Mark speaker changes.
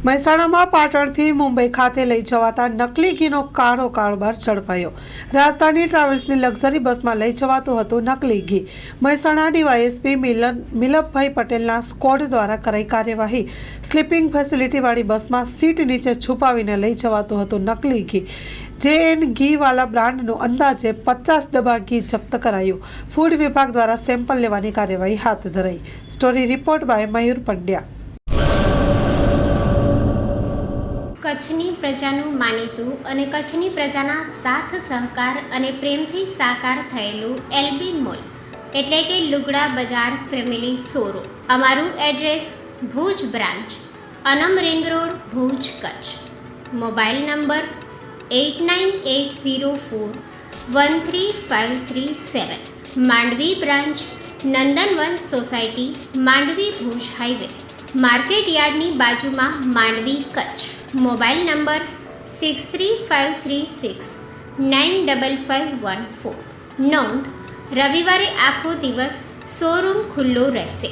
Speaker 1: મહેસાણામાં પાટણથી મુંબઈ ખાતે લઈ જવાતા નકલી ઘીનો કાળો કારોબાર ઝડપાયો। રાજધાની ટ્રાવેલ્સની લક્ઝરી બસમાં લઈ જવાતું હતું નકલી ઘી। મહેસાણા ડીવાયએસપી મિલપભાઈ પટેલના સ્ક્વોડ દ્વારા કરાઈ કાર્યવાહી। સ્લીપિંગ ફેસિલિટીવાળી બસમાં સીટ નીચે છુપાવીને લઈ જવાતું હતું નકલી ઘી। JN ઘીવાલા બ્રાન્ડનું અંદાજે 50 ડબ્બા ઘી જપ્ત કરાયું। ફૂડ વિભાગ દ્વારા સેમ્પલ લેવાની કાર્યવાહી હાથ ધરાઈ। સ્ટોરી રિપોર્ટ બાય મયુર પંડ્યા।
Speaker 2: કચ્છની પ્રજાનું માનીતું અને કચ્છની પ્રજાના સાથ સહકાર અને પ્રેમથી સાકાર થયેલું LB મોલ એટલે કે લુગડા બજાર ફેમિલી શોરૂમ। અમારું address Bhuj branch, Anam ring road, Bhuj, Kutch. Mobile number 8980413537। Mandvi branch, Nandanvan society, Mandvi, Bhuj highway, market યાર્ડની બાજુમાં, માંડવી, કચ્છ। Mobile number 6353695514। નોંધ: રવિવારે આખો દિવસ શોરૂમ ખુલ્લો રહેશે।